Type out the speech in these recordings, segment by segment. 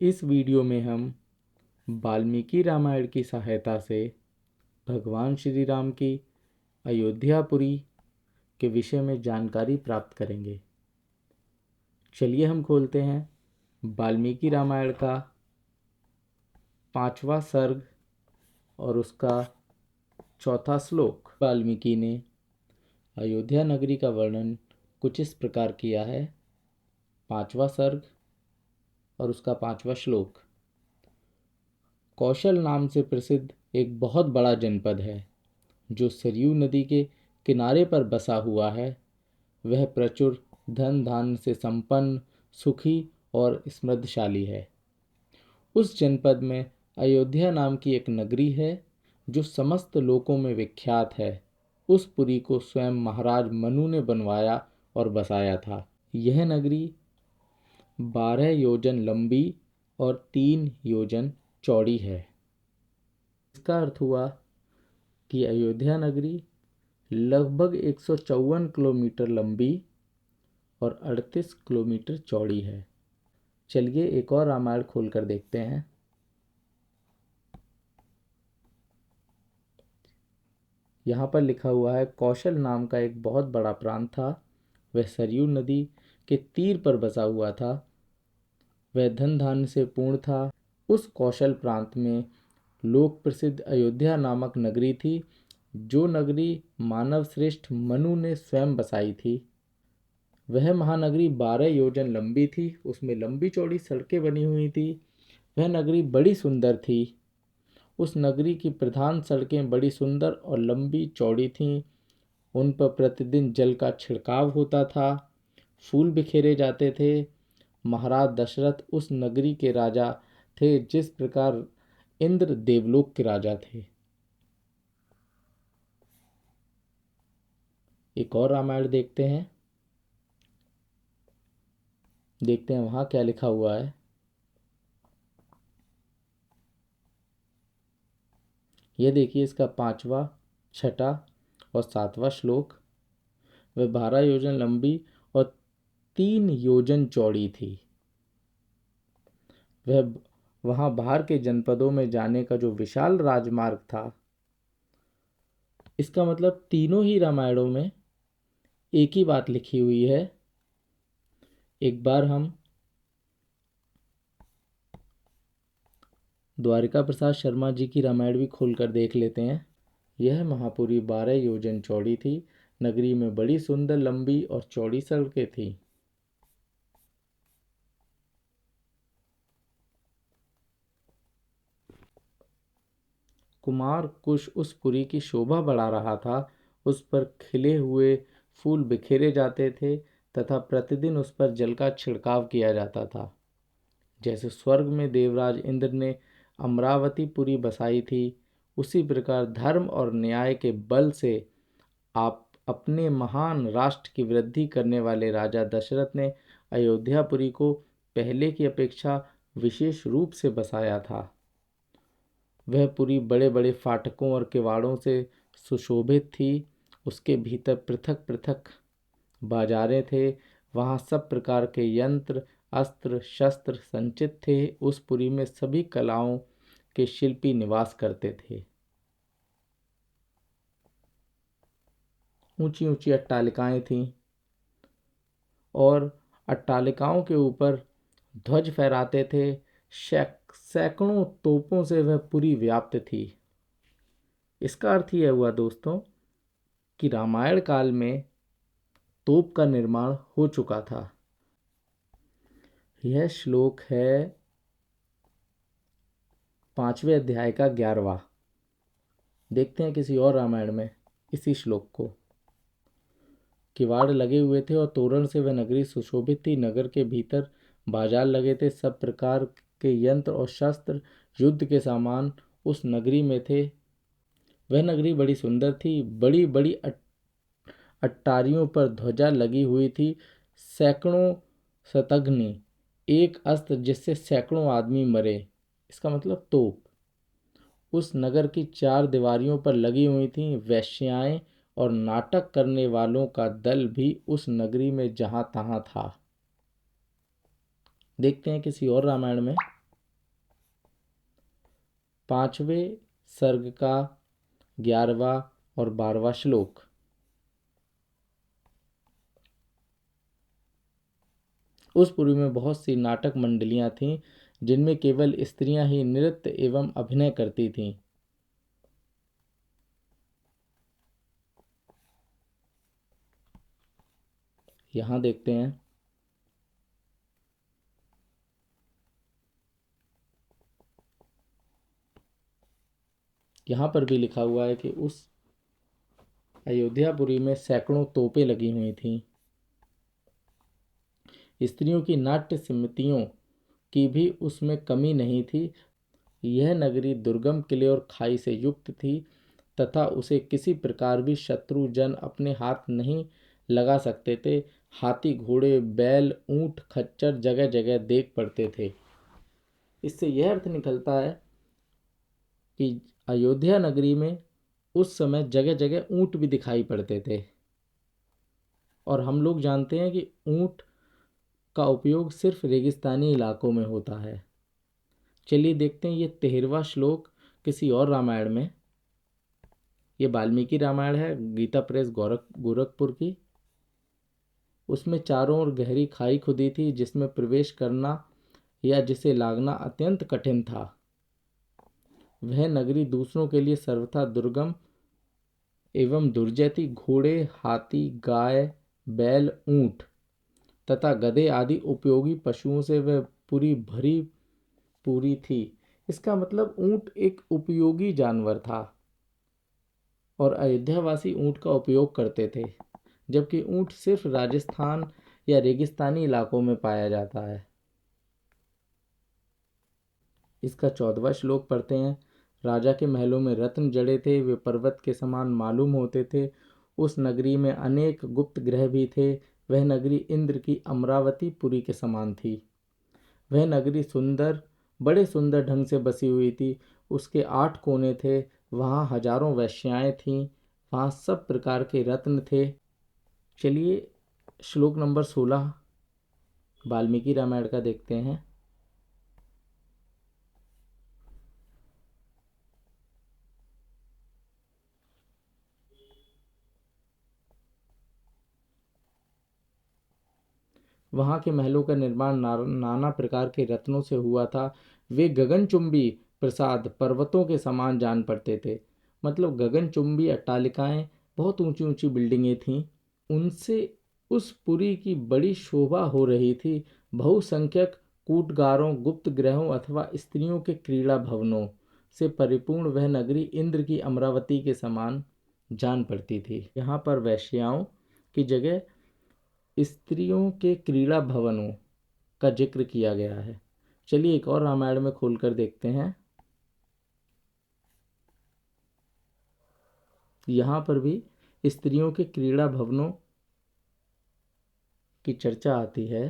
इस वीडियो में हम वाल्मीकि रामायण की सहायता से भगवान श्री राम की अयोध्यापुरी के विषय में जानकारी प्राप्त करेंगे। चलिए हम खोलते हैं वाल्मीकि रामायण का 5वां सर्ग और उसका 4था श्लोक। वाल्मीकि ने अयोध्या नगरी का वर्णन कुछ इस प्रकार किया है। 5वां सर्ग और उसका 5वां श्लोक। कौशल नाम से प्रसिद्ध एक बहुत बड़ा जनपद है जो सरयू नदी के किनारे पर बसा हुआ है। वह प्रचुर धन धान्य से संपन्न, सुखी और समृद्धशाली है। उस जनपद में अयोध्या नाम की एक नगरी है जो समस्त लोकों में विख्यात है। उस पुरी को स्वयं महाराज मनु ने बनवाया और बसाया था। यह नगरी 12 योजन लंबी और 3 योजन चौड़ी है। इसका अर्थ हुआ कि अयोध्या नगरी लगभग 154 किलोमीटर लंबी और 38 किलोमीटर चौड़ी है। चलिए एक और रामायण खोलकर देखते हैं। यहाँ पर लिखा हुआ है, कौशल नाम का एक बहुत बड़ा प्रांत था। वह सरयू नदी के तीर पर बसा हुआ था। वह धन धान्य से पूर्ण था। उस कौशल प्रांत में लोक प्रसिद्ध अयोध्या नामक नगरी थी, जो नगरी मानव श्रेष्ठ मनु ने स्वयं बसाई थी। वह महानगरी 12 योजन लंबी थी। उसमें लंबी चौड़ी सड़कें बनी हुई थी। वह नगरी बड़ी सुंदर थी। उस नगरी की प्रधान सड़कें बड़ी सुंदर और लंबी चौड़ी थीं। उन पर प्रतिदिन जल का छिड़काव होता था। फूल बिखेरे जाते थे। महाराज दशरथ उस नगरी के राजा थे, जिस प्रकार इंद्र देवलोक के राजा थे। एक और रामायण देखते हैं वहां क्या लिखा हुआ है। यह देखिए इसका 5वां, 6ठा और 7वां श्लोक। वह 12 योजन लंबी और 3 योजन चौड़ी थी। वह वहां बाहर के जनपदों में जाने का जो विशाल राजमार्ग था। इसका मतलब तीनों ही रामायणों में एक ही बात लिखी हुई है। एक बार हम द्वारिका प्रसाद शर्मा जी की रामायण भी खोलकर देख लेते हैं। यह महापुरी 12 योजन चौड़ी थी। नगरी में बड़ी सुंदर लंबी और चौड़ी सड़कें थी। कुमार कुश उस पुरी की शोभा बढ़ा रहा था। उस पर खिले हुए फूल बिखेरे जाते थे तथा प्रतिदिन उस पर जल का छिड़काव किया जाता था। जैसे स्वर्ग में देवराज इंद्र ने अमरावतीपुरी बसाई थी, उसी प्रकार धर्म और न्याय के बल से आप अपने महान राष्ट्र की वृद्धि करने वाले राजा दशरथ ने अयोध्यापुरी को पहले की अपेक्षा विशेष रूप से बसाया था। वह पुरी बड़े बड़े फाटकों और किवाड़ों से सुशोभित थी। उसके भीतर पृथक पृथक बाजारें थे। वहाँ सब प्रकार के यंत्र, अस्त्र शस्त्र संचित थे। उस पुरी में सभी कलाओं के शिल्पी निवास करते थे। ऊंची ऊंची अट्टालिकाएं थीं और अट्टालिकाओं के ऊपर ध्वज फहराते थे। सैकड़ों तोपों से वह पुरी व्याप्त थी। इसका अर्थ यह हुआ दोस्तों कि रामायण काल में तोप का निर्माण हो चुका था। यह श्लोक है 5वें अध्याय का 11वां। देखते हैं किसी और रामायण में इसी श्लोक को। किवाड़ लगे हुए थे और तोरण से वह नगरी सुशोभित थी। नगर के भीतर बाजार लगे थे। सब प्रकार के यंत्र और शस्त्र, युद्ध के सामान उस नगरी में थे। वह नगरी बड़ी सुंदर थी। बड़ी बड़ी अट्टारियों पर ध्वजा लगी हुई थी। सैकड़ों शतघ्नी, एक अस्त्र जिससे सैकड़ों आदमी मरे। इसका मतलब तोप उस नगर की 4 दीवारियों पर लगी हुई थीं। वेश्याएं और नाटक करने वालों का दल भी उस नगरी में जहां तहां था। देखते हैं किसी और रामायण में 5वें सर्ग का 11वां और 12वां श्लोक। उस पुरी में बहुत सी नाटक मंडलियां थीं, जिनमें केवल स्त्रियां ही नृत्य एवं अभिनय करती थीं। यहाँ देखते हैं, यहाँ पर भी लिखा हुआ है कि उस अयोध्यापुरी में सैकड़ों तोपें लगी हुई थीं। स्त्रियों की नाट्य समितियों की भी उसमें कमी नहीं थी। यह नगरी दुर्गम किले और खाई से युक्त थी तथा उसे किसी प्रकार भी शत्रु जन अपने हाथ नहीं लगा सकते थे। हाथी, घोड़े, बैल, ऊंट, खच्चर जगह जगह देख पड़ते थे। इससे यह अर्थ निकलता है कि अयोध्या नगरी में उस समय जगह जगह ऊंट भी दिखाई पड़ते थे। और हम लोग जानते हैं कि ऊंट का उपयोग सिर्फ रेगिस्तानी इलाकों में होता है। चलिए देखते हैं ये 13वां श्लोक किसी और रामायण में। ये वाल्मीकि रामायण है, गीता प्रेस गोरखपुर की। उसमें चारों ओर गहरी खाई खुदी थी, जिसमें प्रवेश करना या जिसे लागना अत्यंत कठिन था। वह नगरी दूसरों के लिए सर्वथा दुर्गम एवं दुर्जय थी। घोड़े, हाथी, गाय, बैल, ऊंट तथा गधे आदि उपयोगी पशुओं से वह पूरी भरी पूरी थी। इसका मतलब ऊंट एक उपयोगी जानवर था और अयोध्यावासी ऊंट का उपयोग करते थे, जबकि ऊंट सिर्फ राजस्थान या रेगिस्तानी इलाकों में पाया जाता है। इसका 14वां श्लोक पढ़ते हैं। राजा के महलों में रत्न जड़े थे, वे पर्वत के समान मालूम होते थे। उस नगरी में अनेक गुप्त ग्रह भी थे। वह नगरी इंद्र की अमरावती पुरी के समान थी। वह नगरी बड़े सुंदर ढंग से बसी हुई थी। उसके 8 कोने थे। वहाँ हजारों वेश्याएं थीं। वहाँ सब प्रकार के रत्न थे। चलिए श्लोक नंबर 16 वाल्मीकि रामायण का देखते हैं। वहाँ के महलों का निर्माण नाना प्रकार के रत्नों से हुआ था। वे गगनचुंबी प्रसाद पर्वतों के समान जान पड़ते थे। मतलब गगनचुंबी अट्टालिकाएं, बहुत ऊंची ऊंची बिल्डिंगें थीं। उनसे उस पुरी की बड़ी शोभा हो रही थी। बहुसंख्यक कूटगारों, गुप्त ग्रहों अथवा स्त्रियों के क्रीड़ा भवनों से परिपूर्ण वह नगरी इंद्र की अमरावती के समान जान पड़ती थी। यहाँ पर वैश्याओं की जगह स्त्रियों के क्रीड़ा भवनों का जिक्र किया गया है। चलिए एक और रामायण में खोलकर देखते हैं। यहाँ पर भी स्त्रियों के क्रीड़ा भवनों की चर्चा आती है।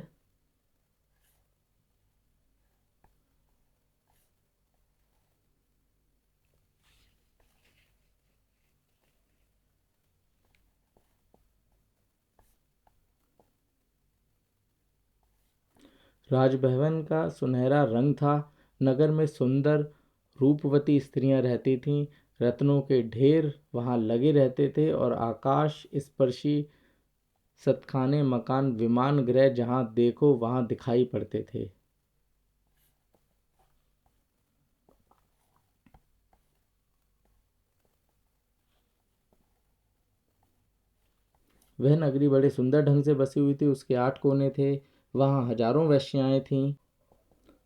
राजभवन का सुनहरा रंग था। नगर में सुंदर रूपवती स्त्रियां रहती थीं। रत्नों के ढेर वहां लगे रहते थे और आकाश स्पर्शी सतखाने, मकान, विमान गृह जहां देखो वहां दिखाई पड़ते थे। वह नगरी बड़े सुंदर ढंग से बसी हुई थी। उसके 8 कोने थे। वहाँ हजारों वेश्याएं थीं।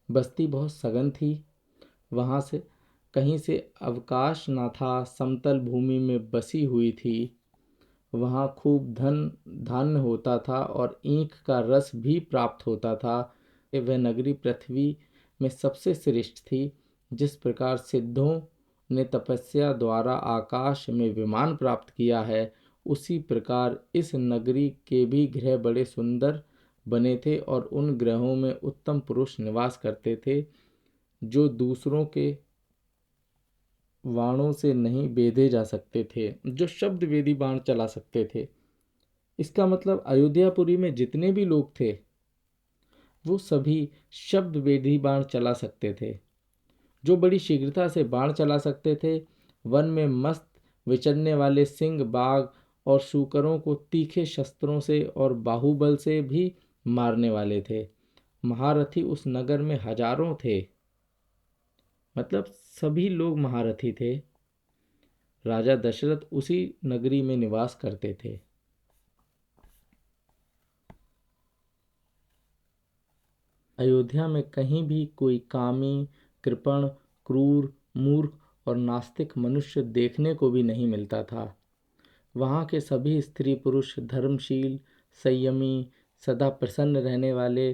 बस्ती बहुत सघन थी। वहाँ से कहीं से अवकाश न था। समतल भूमि में बसी हुई थी। वहाँ खूब धान्य होता था और ईख का रस भी प्राप्त होता था। वह नगरी पृथ्वी में सबसे श्रेष्ठ थी। जिस प्रकार सिद्धों ने तपस्या द्वारा आकाश में विमान प्राप्त किया है, उसी प्रकार इस नगरी के भी गृह बड़े सुंदर बने थे और उन ग्रहों में उत्तम पुरुष निवास करते थे, जो दूसरों के बाणों से नहीं बेधे जा सकते थे, जो शब्द वेदी बाण चला सकते थे। इसका मतलब अयोध्यापुरी में जितने भी लोग थे वो सभी शब्द वेदी बाण चला सकते थे। जो बड़ी शीघ्रता से बाण चला सकते थे। वन में मस्त विचरने वाले सिंह, बाघ और शूकरों को तीखे शस्त्रों से और बाहुबल से भी मारने वाले थे। महारथी उस नगर में हजारों थे, मतलब सभी लोग महारथी थे। राजा दशरथ उसी नगरी में निवास करते थे। अयोध्या में कहीं भी कोई कामी, कृपण, क्रूर, मूर्ख और नास्तिक मनुष्य देखने को भी नहीं मिलता था। वहाँ के सभी स्त्री पुरुष धर्मशील, संयमी, सदा प्रसन्न रहने वाले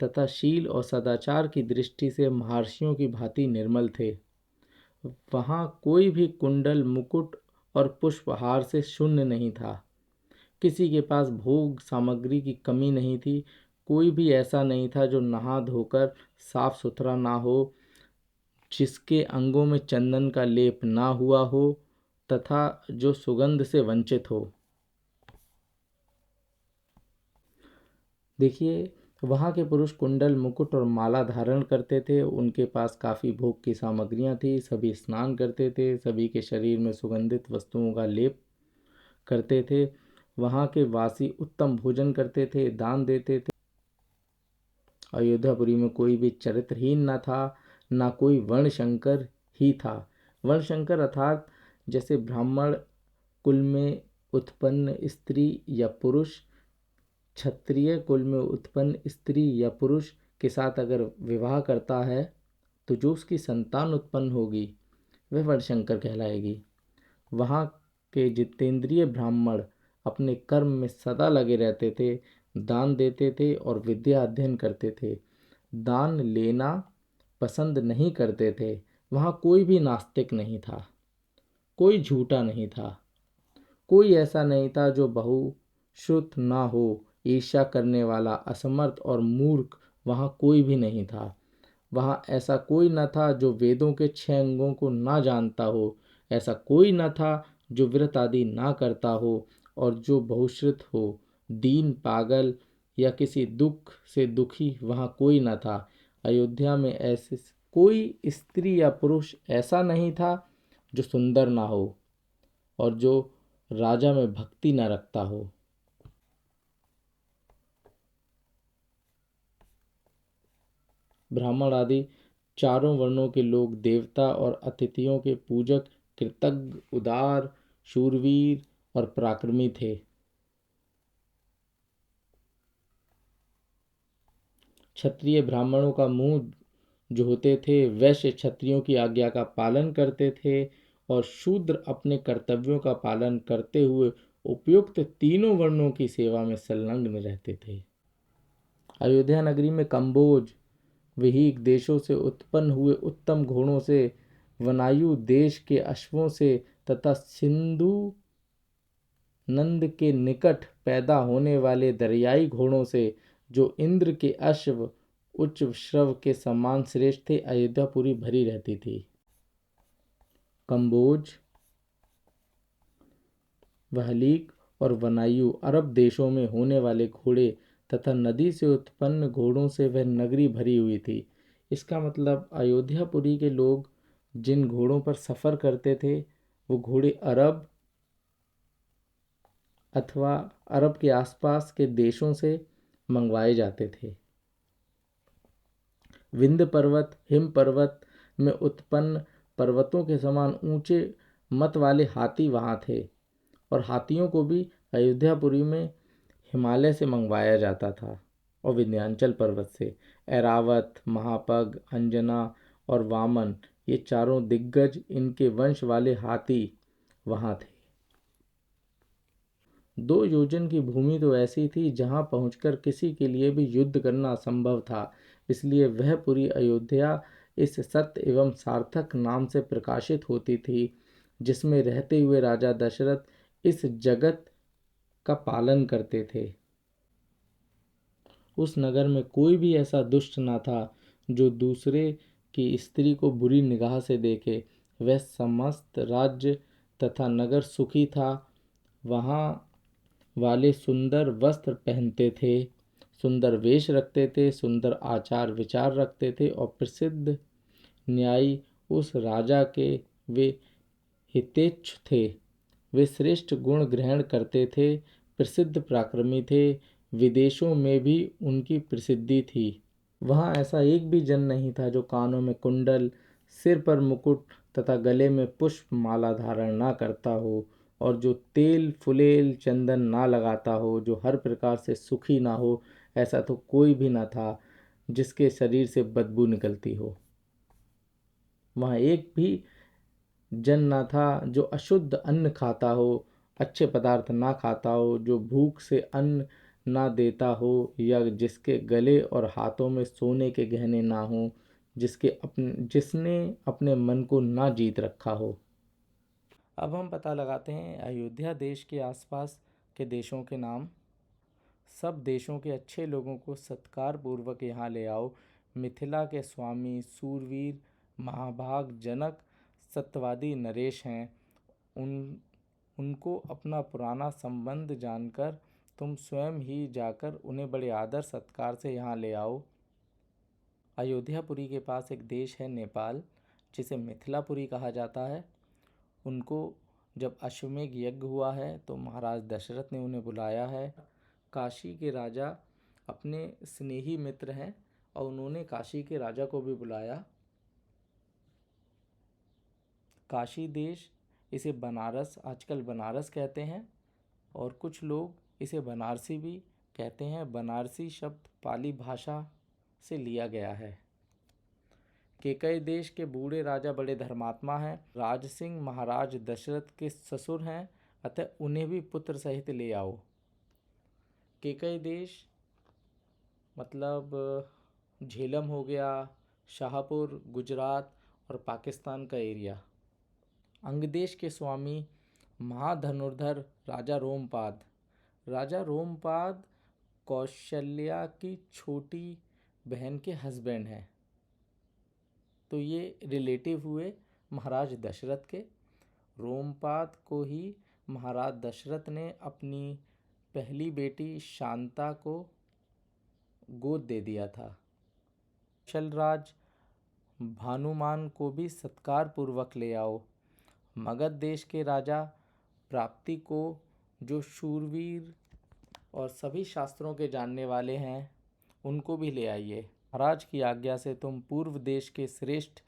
तथा शील और सदाचार की दृष्टि से महर्षियों की भांति निर्मल थे। वहाँ कोई भी कुंडल, मुकुट और पुष्पहार से शून्य नहीं था। किसी के पास भोग सामग्री की कमी नहीं थी। कोई भी ऐसा नहीं था जो नहा धोकर साफ सुथरा ना हो, जिसके अंगों में चंदन का लेप ना हुआ हो तथा जो सुगंध से वंचित हो। देखिए, वहाँ के पुरुष कुंडल, मुकुट और माला धारण करते थे। उनके पास काफ़ी भोग की सामग्रियाँ थी। सभी स्नान करते थे। सभी के शरीर में सुगंधित वस्तुओं का लेप करते थे। वहाँ के वासी उत्तम भोजन करते थे, दान देते थे। अयोध्यापुरी में कोई भी चरित्रहीन न था, ना कोई वर्णशंकर ही था। वर्णशंकर अर्थात जैसे ब्राह्मण कुल में उत्पन्न स्त्री या पुरुष क्षत्रिय कुल में उत्पन्न स्त्री या पुरुष के साथ अगर विवाह करता है तो जो उसकी संतान उत्पन्न होगी वह वर्णशंकर कहलाएगी। वहाँ के जितेंद्रिय ब्राह्मण अपने कर्म में सदा लगे रहते थे, दान देते थे और विद्या अध्ययन करते थे। दान लेना पसंद नहीं करते थे। वहाँ कोई भी नास्तिक नहीं था, कोई झूठा नहीं था, कोई ऐसा नहीं था जो बहुश्रुत ना हो। ईर्ष्या करने वाला, असमर्थ और मूर्ख वहाँ कोई भी नहीं था। वहाँ ऐसा कोई न था जो वेदों के 6 अंगों को ना जानता हो। ऐसा कोई न था जो व्रत आदि ना करता हो और जो बहुश्रुत हो। दीन, पागल या किसी दुख से दुखी वहाँ कोई न था। अयोध्या में ऐसे कोई स्त्री या पुरुष ऐसा नहीं था जो सुंदर ना हो और जो राजा में भक्ति न रखता हो। ब्राह्मण आदि चारों वर्णों के लोग देवता और अतिथियों के पूजक, कृतज्ञ, उदार, शूरवीर और पराक्रमी थे। क्षत्रिय ब्राह्मणों का मुंह जो होते थे, वैश्य क्षत्रियों की आज्ञा का पालन करते थे और शूद्र अपने कर्तव्यों का पालन करते हुए उपयुक्त तीनों वर्णों की सेवा में संलग्न रहते थे। अयोध्या नगरी में कंबोज, विहीक देशों से उत्पन्न हुए उत्तम घोड़ों से, वनायु देश के अश्वों से तथा सिंधु नंद के निकट पैदा होने वाले दरियाई घोड़ों से, जो इंद्र के अश्व उच्च श्रव के समान श्रेष्ठ थे, अयोध्यापुरी भरी रहती थी। कंबोज, वहलीक और वनायु अरब देशों में होने वाले घोड़े तथा नदी से उत्पन्न घोड़ों से वह नगरी भरी हुई थी। इसका मतलब अयोध्यापुरी के लोग जिन घोड़ों पर सफ़र करते थे वो घोड़े अरब अथवा अरब के आसपास के देशों से मंगवाए जाते थे। विंध्य पर्वत, हिम पर्वत में उत्पन्न पर्वतों के समान ऊंचे मत वाले हाथी वहाँ थे और हाथियों को भी अयोध्यापुरी में हिमालय से मंगवाया जाता था और विंध्याचल पर्वत से। ऐरावत, महापग, अंजना और वामन, ये चारों दिग्गज इनके वंश वाले हाथी वहाँ थे। 2 योजन की भूमि तो ऐसी थी जहाँ पहुंचकर किसी के लिए भी युद्ध करना असंभव था। इसलिए वह पूरी अयोध्या इस सत्य एवं सार्थक नाम से प्रकाशित होती थी, जिसमें रहते हुए राजा दशरथ इस जगत का पालन करते थे। उस नगर में कोई भी ऐसा दुष्ट न था जो दूसरे की स्त्री को बुरी निगाह से देखे। वह समस्त राज्य तथा नगर सुखी था। वहाँ वाले सुंदर वस्त्र पहनते थे, सुंदर वेश रखते थे, सुंदर आचार विचार रखते थे और प्रसिद्ध न्यायी उस राजा के वे हितेच्छ थे। वे श्रेष्ठ गुण ग्रहण करते थे, प्रसिद्ध पराक्रमी थे, विदेशों में भी उनकी प्रसिद्धि थी। वहाँ ऐसा एक भी जन नहीं था जो कानों में कुंडल, सिर पर मुकुट तथा गले में पुष्प माला धारण ना करता हो, और जो तेल फुलेल चंदन ना लगाता हो, जो हर प्रकार से सुखी ना हो। ऐसा तो कोई भी ना था जिसके शरीर से बदबू निकलती हो। वहाँ एक भी जन ना था जो अशुद्ध अन्न खाता हो, अच्छे पदार्थ ना खाता हो, जो भूख से अन्न ना देता हो, या जिसके गले और हाथों में सोने के गहने ना हो, जिसने अपने मन को ना जीत रखा हो। अब हम पता लगाते हैं अयोध्या देश के आसपास के देशों के नाम। सब देशों के अच्छे लोगों को सत्कार पूर्वक यहाँ ले आओ। मिथिला के स्वामी सूरवीर महाभाग जनक सत्यवादी नरेश हैं। उनको अपना पुराना संबंध जानकर तुम स्वयं ही जाकर उन्हें बड़े आदर सत्कार से यहाँ ले आओ। अयोध्यापुरी के पास एक देश है नेपाल, जिसे मिथिलापुरी कहा जाता है। उनको जब अश्वमेध यज्ञ हुआ है तो महाराज दशरथ ने उन्हें बुलाया है। काशी के राजा अपने स्नेही मित्र हैं और उन्होंने काशी के राजा को भी बुलाया। काशी देश, इसे बनारस, आजकल बनारस कहते हैं, और कुछ लोग इसे बनारसी भी कहते हैं। बनारसी शब्द पाली भाषा से लिया गया है। केकई देश के बूढ़े राजा बड़े धर्मात्मा हैं। राज सिंह महाराज दशरथ के ससुर हैं, अतः उन्हें भी पुत्र सहित ले आओ। केकई देश मतलब झेलम हो गया, शाहपुर, गुजरात और पाकिस्तान का एरिया। अंगदेश के स्वामी महाधनुर्धर राजा रोमपाद। राजा रोमपाद कौशल्या की छोटी बहन के हस्बैंड हैं, तो ये रिलेटिव हुए महाराज दशरथ के। रोमपाद को ही महाराज दशरथ ने अपनी पहली बेटी शांता को गोद दे दिया था। कौशलराज भानुमान को भी सत्कार पूर्वक ले आओ। मगध देश के राजा प्राप्ति को, जो शूरवीर और सभी शास्त्रों के जानने वाले हैं, उनको भी ले आइए। महाराज की आज्ञा से तुम पूर्व देश के श्रेष्ठ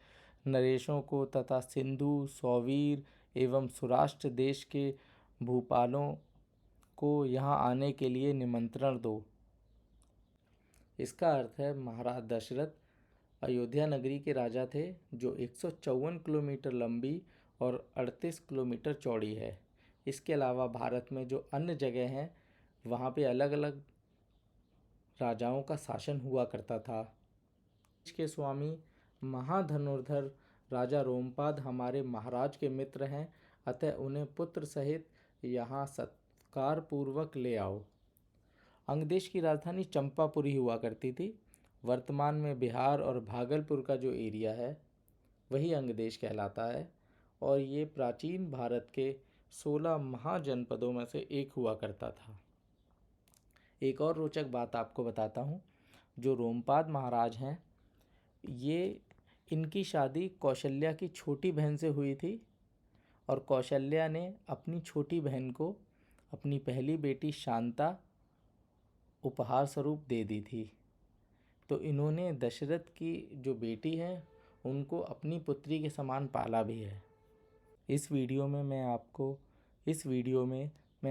नरेशों को तथा सिंधु, सौवीर एवं सुराष्ट्र देश के भूपालों को यहाँ आने के लिए निमंत्रण दो। इसका अर्थ है महाराज दशरथ अयोध्या नगरी के राजा थे, जो 154 किलोमीटर लंबी और 38 किलोमीटर चौड़ी है। इसके अलावा भारत में जो अन्य जगह हैं, वहाँ पे अलग अलग राजाओं का शासन हुआ करता था। इसके स्वामी महाधनुर्धर राजा रोमपाद हमारे महाराज के मित्र हैं, अतः उन्हें पुत्र सहित यहाँ सत्कार पूर्वक ले आओ। अंगदेश की राजधानी चंपापुरी हुआ करती थी। वर्तमान में बिहार और भागलपुर का जो एरिया है वही अंगदेश कहलाता है, और ये प्राचीन भारत के 16 महाजनपदों में से एक हुआ करता था। एक और रोचक बात आपको बताता हूँ। जो रोमपाद महाराज हैं, ये इनकी शादी कौशल्या की छोटी बहन से हुई थी, और कौशल्या ने अपनी छोटी बहन को अपनी पहली बेटी शांता उपहार स्वरूप दे दी थी। तो इन्होंने दशरथ की जो बेटी है उनको अपनी पुत्री के समान पाला भी है। इस वीडियो में मैं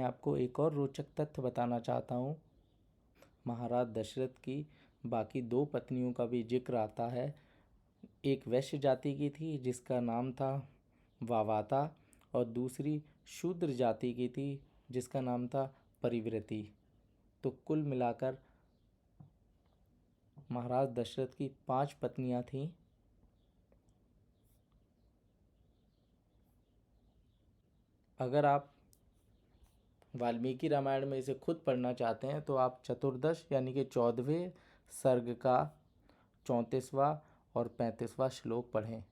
आपको एक और रोचक तथ्य बताना चाहता हूँ। महाराज दशरथ की बाकी 2 पत्नियों का भी जिक्र आता है। एक वैश्य जाति की थी जिसका नाम था वावाता, और दूसरी शूद्र जाति की थी जिसका नाम था परिव्रती। तो कुल मिलाकर महाराज दशरथ की 5 पत्नियां थीं। अगर आप वाल्मीकि रामायण में इसे खुद पढ़ना चाहते हैं तो आप चतुर्दश यानी कि 14वें सर्ग का 34वां और 35वां श्लोक पढ़ें।